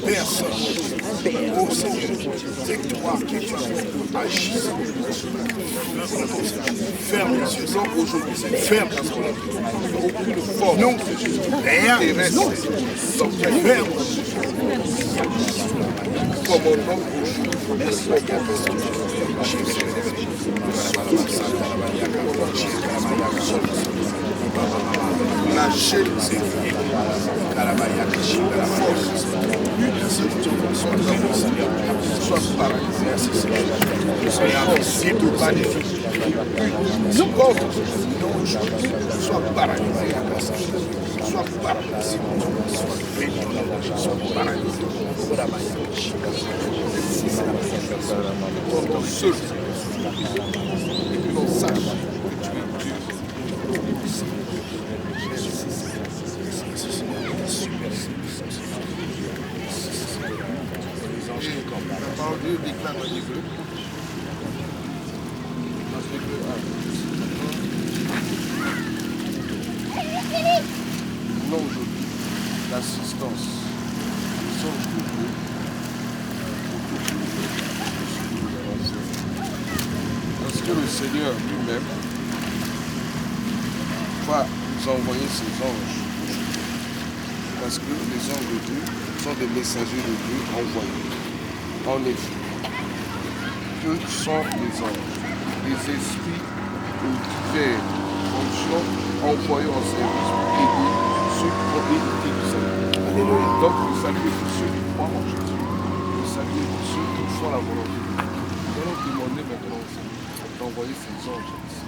Personne. Oh Seigneur, c'est toi qui tu agis. Ferme les yeux. Aujourd'hui, ferme aucune force. Non, rien. Non. Ferme. Commandant. Merci. Lâchez les ennemis. La force. Sois paralysé. Sois invisible, magnifique. N'importe. Sois paralysé. Sois paralysé. Sois béni. Sois paralysé. Porte seul. Et que l'on sache que tu es Dieu. La parole de Dieu déclare dans l'Hébreu. Nous aujourd'hui l'assistance des anges de Dieu parce que le Seigneur lui-même va nous envoyer ses anges. Parce que les anges de Dieu sont des messagers de Dieu envoyés. En effet, que sont les anges? Les esprits de diverses fonctions envoyés en service pour aider ceux qui ont hérité du salut. Alléluia. Donc le salut est pour ceux qui croient en Jésus. Le salut est pour ceux qui font la volonté de Dieu. Nous allons demander maintenant au Seigneur d'envoyer ces anges ici,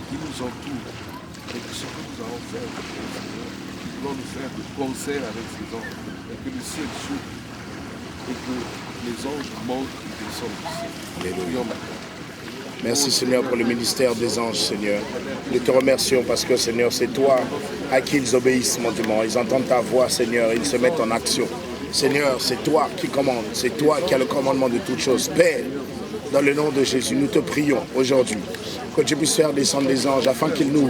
qui nous entourent. Et que ce que nous allons faire, nous allons nous faire de concert avec ces anges. Et que le ciel s'ouvre. Et que les anges montent et descendent du ciel. Alléluia. Merci Seigneur pour le ministère des anges, Seigneur. Nous te remercions parce que Seigneur, c'est toi à qui ils obéissent, mon Dieu. Ils entendent ta voix, Seigneur, ils se mettent en action. Seigneur, c'est toi qui commandes, c'est toi qui as le commandement de toutes choses. Père, dans le nom de Jésus, nous te prions aujourd'hui que tu puisses faire descendre des anges afin qu'ils nous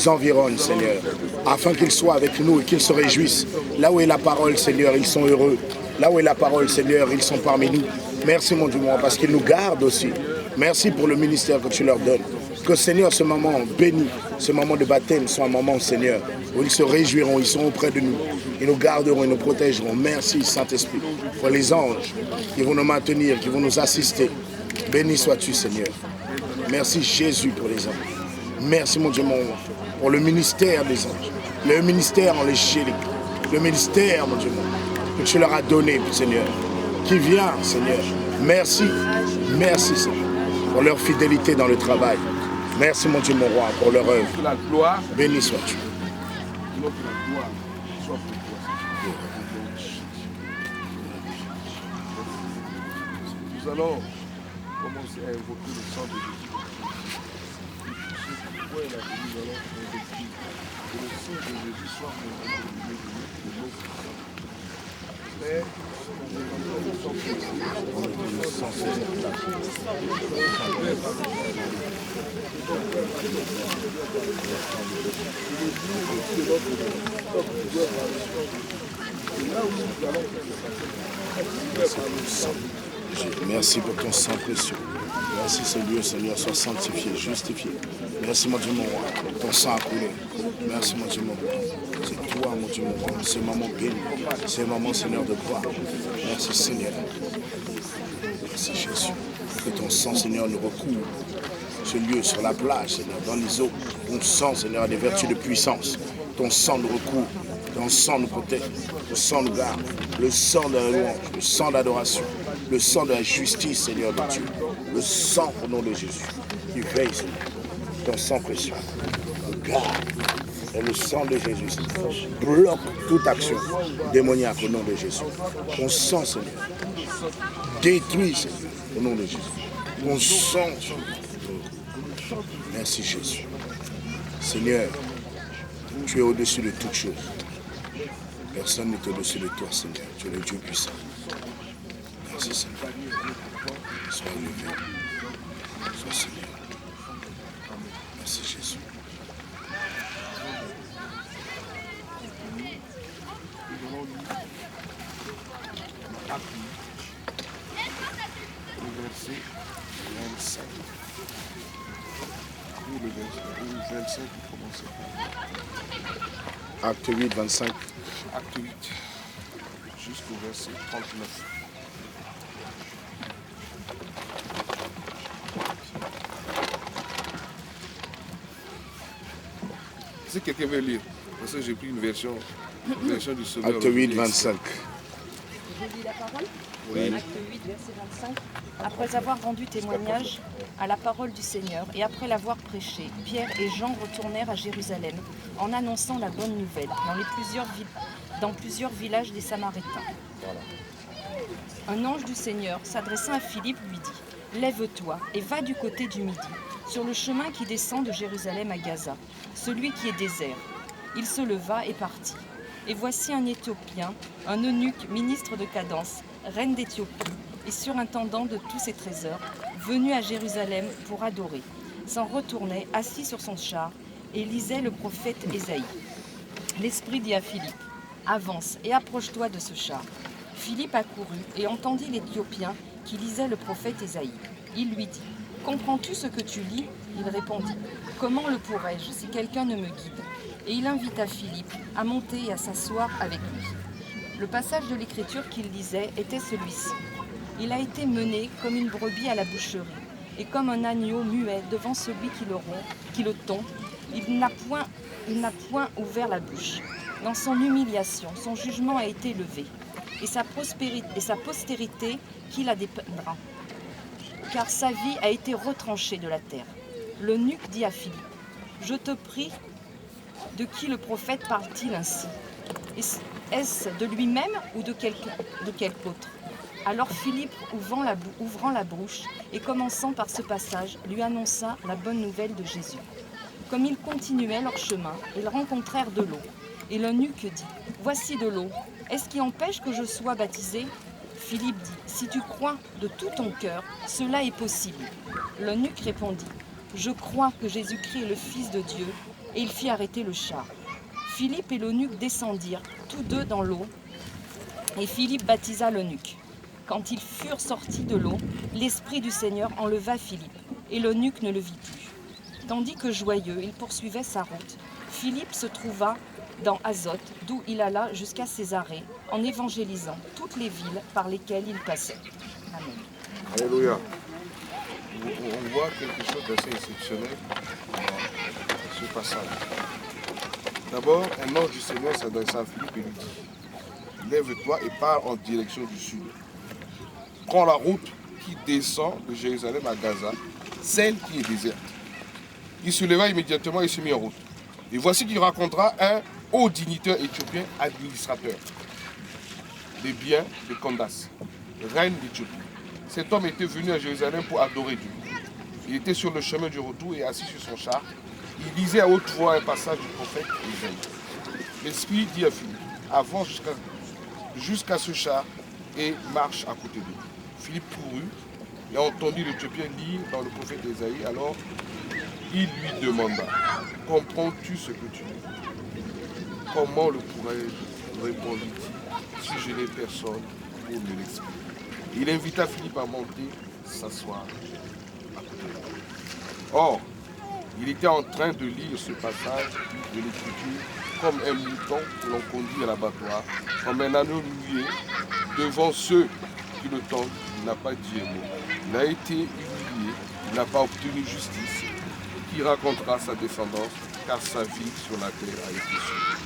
environnent, Seigneur, afin qu'ils soient avec nous et qu'ils se réjouissent. Là où est la parole, Seigneur, ils sont heureux. Là où est la parole, Seigneur, ils sont parmi nous. Merci, mon Dieu, parce qu'ils nous gardent aussi. Merci pour le ministère que tu leur donnes. Que, Seigneur, ce moment béni, ce moment de baptême soit un moment, Seigneur, où ils se réjouiront, ils sont auprès de nous. Ils nous garderont, ils nous protégeront. Merci, Saint-Esprit, pour les anges qui vont nous maintenir, qui vont nous assister. Béni sois-tu, Seigneur. Merci, Jésus, pour les anges. Merci, mon Dieu, pour le ministère des anges. Le ministère angélique. Le ministère, mon Dieu, que tu leur as donné, Seigneur, qui vient, Seigneur. Merci, merci, Seigneur, pour leur fidélité dans le travail. Merci, mon Dieu, mon roi, pour leur œuvre. Que la gloire, béni sois-tu. Que la gloire soit pour toi. Nous allons commencer à évoquer le sang de Jésus. Pourquoi il a dit, nous allons invoquer que le sang de Jésus soit pour nous de nos Père, merci pour ton sang précieux. Merci ce lieu, Seigneur, soit sanctifié, justifié. Merci, mon Dieu, mon roi, ton sang a coulé. Merci, mon Dieu, mon roi. C'est toi, mon Dieu, mon roi. C'est un moment béni. C'est un moment, Seigneur, de gloire. Merci, Seigneur. Merci, Jésus. Que ton sang, Seigneur, nous recouvre ce lieu, sur la plage, Seigneur, dans les eaux. Ton sang, Seigneur, a des vertus de puissance. Ton sang nous recouvre. Ton sang nous protège. Le sang nous garde. Le sang de la louange. Le sang d'adoration. Le sang de la justice, Seigneur de Dieu. Le sang au nom de Jésus. Qui veille, Seigneur. Ton sang précieux. Nous garde. Et le sang de Jésus, Seigneur, bloque toute action démoniaque au nom de Jésus. Ton sang, Seigneur, détruit, Seigneur, au nom de Jésus. Ton sang, merci Jésus. Seigneur, tu es au-dessus de toutes choses. Personne n'est au-dessus de toi, Seigneur. Tu es le Dieu puissant. Merci, Seigneur. Sois élevé. Sois Seigneur. Merci, Jésus. le 25 pour commencer. Acte 8, 25. Acte 8, jusqu'au verset 39. Si quelqu'un veut lire, parce que j'ai pris une version du Sauveur. Acte 8, 25. Je lis la parole. Oui. Acte 8, verset 25. Après avoir rendu témoignage à la parole du Seigneur et après l'avoir prêchée, Pierre et Jean retournèrent à Jérusalem en annonçant la bonne nouvelle dans plusieurs villages des Samaritains. Un ange du Seigneur, s'adressant à Philippe, lui dit « Lève-toi et va du côté du Midi, sur le chemin qui descend de Jérusalem à Gaza, celui qui est désert. » Il se leva et partit. Et voici un Éthiopien, un eunuque, ministre de Cadence, reine d'Éthiopie, et surintendant de tous ses trésors, venu à Jérusalem pour adorer, s'en retournait assis sur son char et lisait le prophète Ésaïe. L'Esprit dit à Philippe, « Avance et approche-toi de ce char. » Philippe accourut et entendit l'Éthiopien qui lisait le prophète Ésaïe. Il lui dit, « Comprends-tu ce que tu lis ?» Il répondit, « Comment le pourrais-je si quelqu'un ne me guide ?» Et il invita Philippe à monter et à s'asseoir avec lui. Le passage de l'Écriture qu'il lisait était celui-ci. Il a été mené comme une brebis à la boucherie, et comme un agneau muet devant celui qui le tond, il n'a point ouvert la bouche. Dans son humiliation, son jugement a été levé, et sa postérité qui la dépeindra. Car sa vie a été retranchée de la terre. L'eunuque dit à Philippe, « Je te prie, de qui le prophète parle-t-il ainsi? Est-ce de lui-même ou de quelque autre ?» Alors Philippe, ouvrant la bouche et commençant par ce passage, lui annonça la bonne nouvelle de Jésus. Comme ils continuaient leur chemin, ils rencontrèrent de l'eau. Et l'eunuque dit, « Voici de l'eau. Est-ce qui empêche que je sois baptisé ?» Philippe dit, « Si tu crois de tout ton cœur, cela est possible. » L'eunuque répondit, « Je crois que Jésus-Christ est le Fils de Dieu. » Et il fit arrêter le char. Philippe et l'eunuque descendirent, tous deux dans l'eau, et Philippe baptisa l'eunuque. Quand ils furent sortis de l'eau, l'Esprit du Seigneur enleva Philippe, et l'eunuque ne le vit plus. Tandis que joyeux, il poursuivait sa route. Philippe se trouva dans Azote, d'où il alla jusqu'à Césarée, en évangélisant toutes les villes par lesquelles il passait. Amen. Alléluia. On voit quelque chose d'assez exceptionnel dans ce passage. D'abord, un ange du Seigneur s'adressa à Philippe et lui dit, « Lève-toi et pars en direction du sud. Prends la route qui descend de Jérusalem à Gaza, celle qui est déserte. » Il se leva immédiatement et se mit en route. Et voici qu'il rencontra un haut dignitaire éthiopien administrateur des biens de Candace, reine d'Éthiopie. Cet homme était venu à Jérusalem pour adorer Dieu. Il était sur le chemin du retour et assis sur son char. Il lisait à haute voix un passage du prophète Ésaïe. L'Esprit dit à Philippe, avance jusqu'à ce char et marche à côté d'eux. Philippe courut et entendit l'Éthiopien lire dans le prophète Ésaïe. Alors il lui demanda, comprends-tu ce que tu lis? Comment le pourrais-je, répondit-il, si je n'ai personne pour me l'expliquer. Il invita Philippe à monter, s'asseoir à côté de lui. Or, il était en train de lire ce passage de l'Écriture comme un mouton que l'on conduit à l'abattoir, comme un agneau muet devant ceux qui le tendent. Il n'a pas dit un mot. Il a été humilié, il n'a pas obtenu justice. Qui racontera sa descendance, car sa vie sur la terre a été sûre.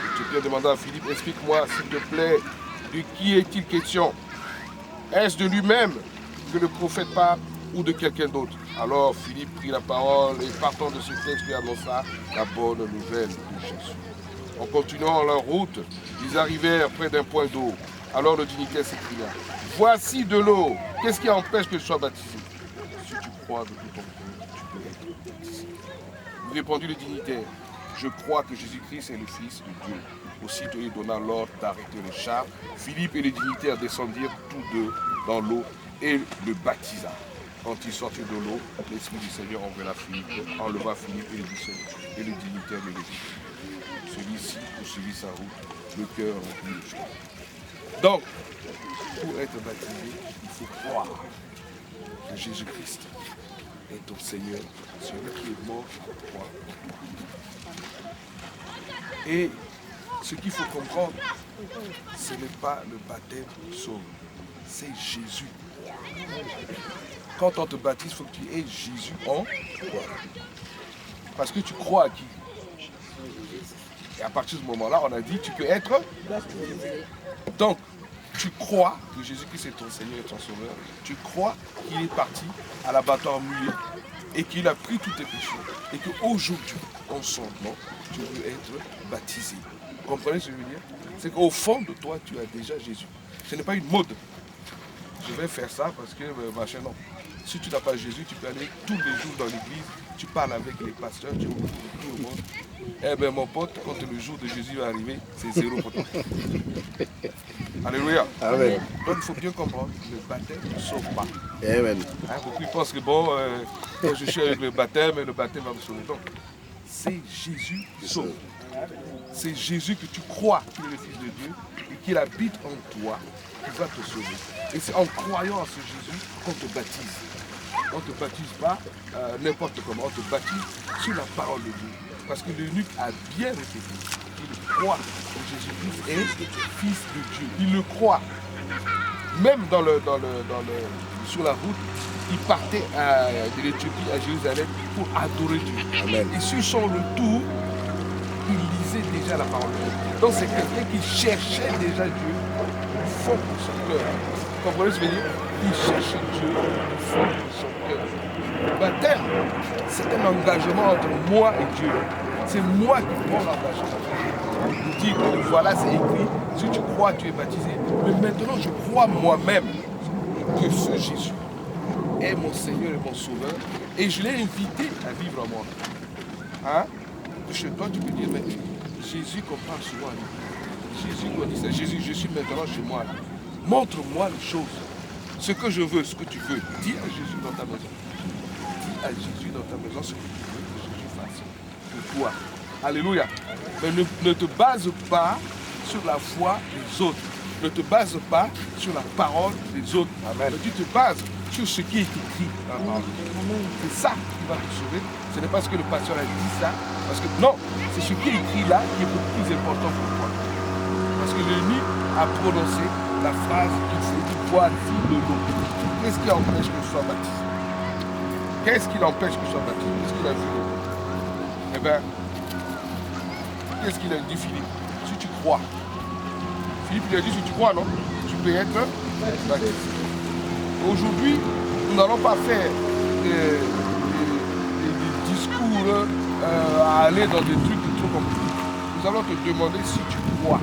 L'Éthiopien demanda à Philippe, explique-moi s'il te plaît, de qui est-il question? Est-ce de lui-même que le prophète parle ou de quelqu'un d'autre? Alors Philippe prit la parole et partant de ce texte lui annonça la bonne nouvelle de Jésus. En continuant leur route, ils arrivèrent près d'un point d'eau. Alors le dignitaire s'écria, voici de l'eau, qu'est-ce qui empêche que je sois baptisé? Si tu crois de tout ton cœur, tu peux être baptisé. Répondit le dignitaire, je crois que Jésus-Christ est le Fils de Dieu. Aussitôt il donna l'ordre d'arrêter le char. Philippe et le dignitaire descendirent tous deux dans l'eau et le baptisa. Quand ils sortaient de l'eau, l'Esprit du Seigneur enleva Philippe et le dignitaire de l'Église. Celui-ci poursuivit sa route, le cœur rempli de joie. Donc, pour être baptisé, il faut croire que Jésus-Christ est ton Seigneur, celui qui est mort sur la croix. Et ce qu'il faut comprendre, ce n'est pas le baptême qui sauve, c'est Jésus. Quand on te baptise, il faut que tu aies Jésus en toi. Parce que tu crois à qui? Et à partir de ce moment-là, on a dit, tu peux être baptisé. Donc, tu crois que Jésus-Christ est ton Seigneur et ton Sauveur. Tu crois qu'il est parti à l'abattoir muet et qu'il a pris tous tes péchés. Et qu'aujourd'hui, en son nom, tu veux être baptisé. Vous comprenez ce que je veux dire? C'est qu'au fond de toi, tu as déjà Jésus. Ce n'est pas une mode. Je vais faire ça parce que machin, non. Si tu n'as pas Jésus, tu peux aller tous les jours dans l'église, tu parles avec les pasteurs, tu rencontres tout le monde. Eh bien mon pote, quand le jour de Jésus va arriver, c'est zéro pour toi. Alléluia. Amen. Donc il faut bien comprendre, le baptême ne sauve pas. Amen. Beaucoup pensent que bon, quand je suis avec le baptême va me sauver. Donc, c'est Jésus qui sauve. C'est Jésus que tu crois qu'il est le Fils de Dieu et qu'il habite en toi qui va te sauver. Et c'est en croyant en ce Jésus qu'on te baptise. On ne te baptise pas n'importe comment, on te baptise sur la parole de Dieu. Parce que l'eunuque a bien répété qu'il croit que Jésus-Christ est Fils de Dieu. Il le croit. Même sur la route, il partait de l'Éthiopie à Jérusalem pour adorer Dieu. Amen. Et sur son retour, il lisait déjà la parole de Dieu. Donc c'est quelqu'un qui cherchait déjà Dieu au fond de son cœur. Vous comprenez ce que je veux dire? Il cherchait Dieu au fond de son cœur. Le baptême, c'est un engagement entre moi et Dieu. C'est moi qui prends l'engagement. Je dis que voilà, c'est écrit, si tu crois, tu es baptisé. Mais maintenant, je crois moi-même que ce Jésus est mon Seigneur et mon Sauveur. Et je l'ai invité à vivre en moi. Hein? Chez toi, tu peux dire, mais Jésus qu'on parle souvent. Jésus qu'on dit ça. Jésus, je suis maintenant chez moi. Montre-moi les choses. Ce que je veux, ce que tu veux. Dis à Jésus dans ta maison. Dis à Jésus dans ta maison ce que tu veux que Jésus fasse pour toi. Alléluia. Mais ne te base pas sur la foi des autres. Ne te base pas sur la parole des autres. Amen. Mais tu te bases sur ce qui est écrit dans la parole. C'est ça qui va te sauver. Ce n'est pas ce que le pasteur a dit ça. Parce que non, c'est ce qui est écrit là qui est beaucoup plus important pour toi. Parce que l'ennemi a prononcé la phrase qu'il faut voir de l'eau. Qu'est-ce qui empêche que je sois baptisé? Qu'est-ce qui l'empêche que je sois baptisé? Qu'est-ce qu'il a vu? Eh bien, qu'est-ce qu'il a dit Philippe? Si tu crois. Philippe lui a dit si tu crois, non? Tu peux être baptisé. Aujourd'hui, nous n'allons pas faire des discours à aller dans des trucs trop compliqués. Nous allons te demander si tu crois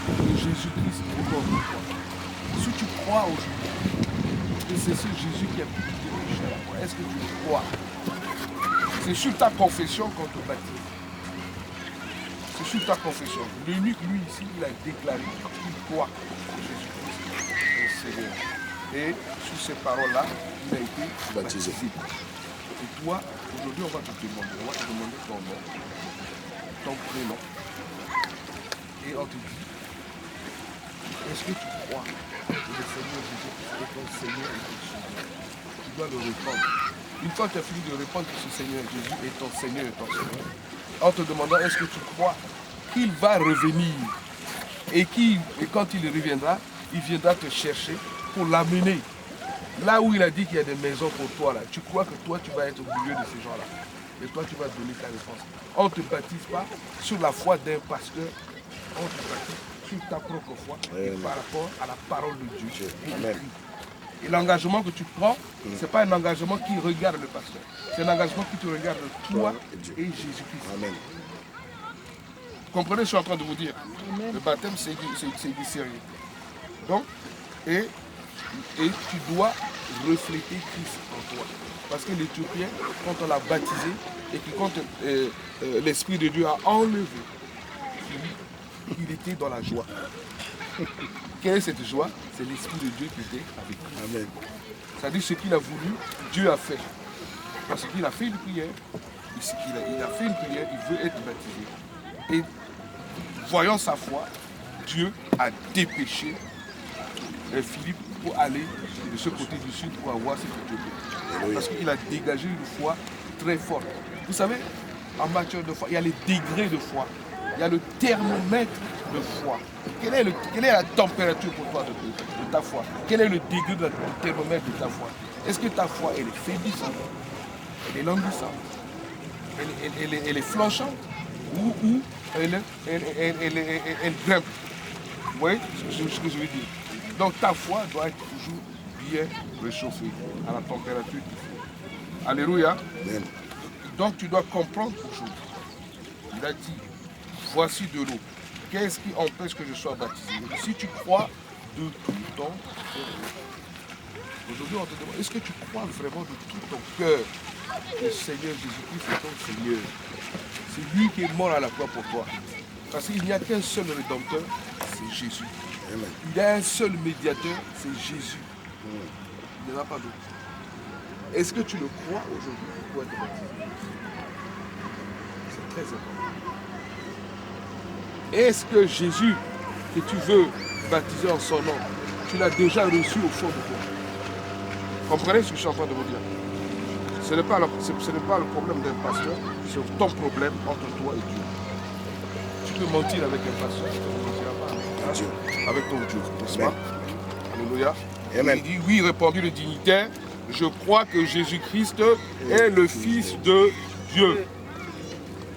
que Jésus-Christ est mort pour toi. Si tu crois aujourd'hui que c'est ce Jésus qui a pu te pécher à la croix, est-ce que tu le crois? C'est sur ta confession qu'on te baptise. C'est sur ta confession. L'unique, lui, ici, il a déclaré qu'il croit que Jésus-Christ est Seigneur. Et sur ces paroles-là, il a été baptisé. Et toi, aujourd'hui, on va te demander ton nom, ton prénom. Et on te dit, est-ce que tu crois que le Seigneur Jésus est ton Seigneur et ton Sauveur? Tu dois le répondre. Une fois que tu as fini de répondre que ce Seigneur Jésus est ton Seigneur et ton Sauveur, en te demandant est-ce que tu crois qu'il va revenir et quand il reviendra, il viendra te chercher pour l'amener là où il a dit qu'il y a des maisons pour toi là. Tu crois que toi tu vas être au milieu de ces gens là et toi tu vas donner ta réponse. On ne te baptise pas sur la foi d'un pasteur, on te baptise sur ta propre foi et par rapport à la parole de Dieu. Et l'engagement que tu prends, ce n'est pas un engagement qui regarde le pasteur. C'est un engagement qui te regarde toi et Jésus-Christ. Amen. Vous comprenez ce que je suis en train de vous dire? Amen. Le baptême, c'est du sérieux. Donc, et tu dois refléter Christ en toi. Parce que l'Éthiopien, quand on l'a baptisé et que quand l'Esprit de Dieu a enlevé, il était dans la joie. Quelle est cette joie? C'est l'Esprit de Dieu qui était avec lui. Amen. C'est-à-dire ce qu'il a voulu, Dieu a fait. Parce qu'il a fait une prière, il a fait une prière, il veut être baptisé. Et voyant sa foi, Dieu a dépêché Philippe pour aller de ce côté du sud pour avoir cette Éthiopie. Parce qu'il a dégagé une foi très forte. Vous savez, en matière de foi, il y a les degrés de foi. Il y a le thermomètre de foi. Quelle est la température pour toi de ta foi? Quel est le degré du thermomètre de ta foi? Est-ce que ta foi, elle est faiblissante? Elle est languissante? Elle est flanchante? Ou elle grimpe? Vous voyez ce que je veux dire? Donc ta foi doit être toujours bien réchauffée à la température qu'il faut. Alléluia. Amen. Donc tu dois comprendre quelque chose. Il a dit, voici de l'eau. Qu'est-ce qui empêche que je sois baptisé? Si tu crois de tout ton cœur. Aujourd'hui, on te demande, est-ce que tu crois vraiment de tout ton cœur que le Seigneur Jésus-Christ est ton Seigneur? C'est lui qui est mort à la croix pour toi. Parce qu'il n'y a qu'un seul rédempteur, c'est Jésus. Amen. Il y a un seul médiateur, c'est Jésus. Il n'y en a pas d'autre. Est-ce que tu le crois aujourd'hui pour être baptisé? C'est très important. Est-ce que Jésus, que tu veux baptiser en son nom, tu l'as déjà reçu au fond de toi? Comprenez ce que je suis en train de vous dire? Ce n'est pas le problème d'un pasteur, c'est ton problème entre toi et Dieu. Tu peux mentir avec un pasteur, tu ne mentiras pas avec Dieu. Avec ton Dieu, n'est-ce pas? Alléluia. Amen. Il dit, oui, répondit le dignitaire, je crois que Jésus-Christ est le Fils de Dieu.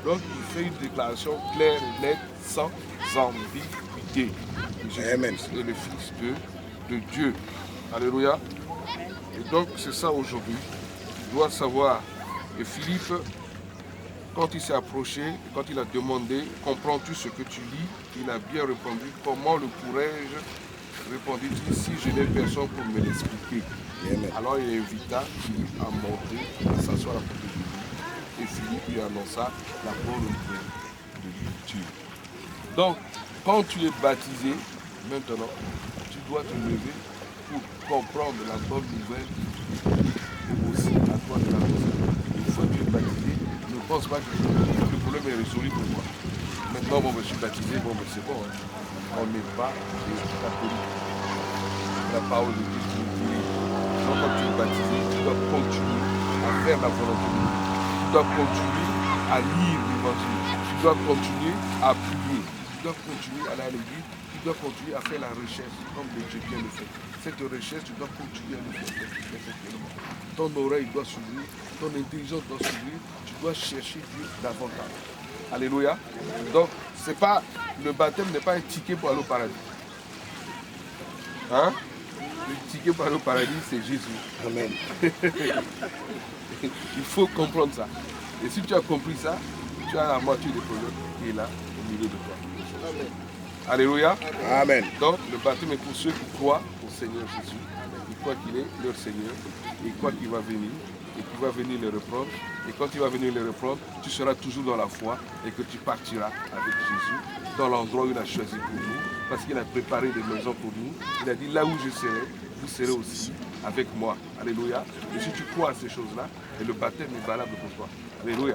Donc il fait une déclaration claire et nette, sans ambiguïté. Jésus-Christ est le Fils de Dieu. Alléluia. Et donc c'est ça aujourd'hui. Tu dois savoir. Et Philippe, quand il s'est approché, quand il a demandé, comprends-tu ce que tu lis? Il a bien répondu, comment le pourrais-je? Répondit-il, si je n'ai personne pour me l'expliquer. Alors il invita Philippe à monter, à s'asseoir à côté de lui. Et Philippe lui annonça la bonne nouvelle de Dieu. Donc, quand tu es baptisé, maintenant, tu dois te lever pour comprendre la bonne nouvelle aussi à toi de la personne. Une fois que tu es baptisé, ne pense pas que le problème est résolu pour moi. Maintenant, bon, je suis baptisé, bon, mais c'est bon. Hein. On n'est pas des catholiques. La parole de Dieu nous dit, quand tu es baptisé, tu dois continuer à faire la volonté de Dieu. Tu dois continuer à lire l'évangile. Tu dois continuer à prier. Tu dois continuer à aller à l'église. Tu dois continuer à faire la recherche comme Dieu vient le faire. Cette recherche, tu dois continuer à le faire. Ton oreille doit s'ouvrir, ton intelligence doit s'ouvrir. Tu dois chercher Dieu davantage. Alléluia. Donc, c'est pas, le baptême n'est pas un ticket pour aller au paradis. Hein? Le ticket pour aller au paradis, c'est Jésus. Amen. Il faut comprendre ça. Et si tu as compris ça, tu as la moitié des problèmes qui est là au milieu de toi. Amen. Alléluia. Amen. Donc le baptême est pour ceux qui croient au Seigneur Jésus. Ils croient qu'il est leur Seigneur. Ils croient qu'il va venir. Et qu'il va venir les reprendre. Et quand il va venir les reprendre, tu seras toujours dans la foi et que tu partiras avec Jésus dans l'endroit où il a choisi pour nous. Parce qu'il a préparé des maisons pour nous. Il a dit, là où je serai, vous serez aussi avec moi. Alléluia. Et si tu crois à ces choses-là, et le baptême est valable pour toi. Alléluia.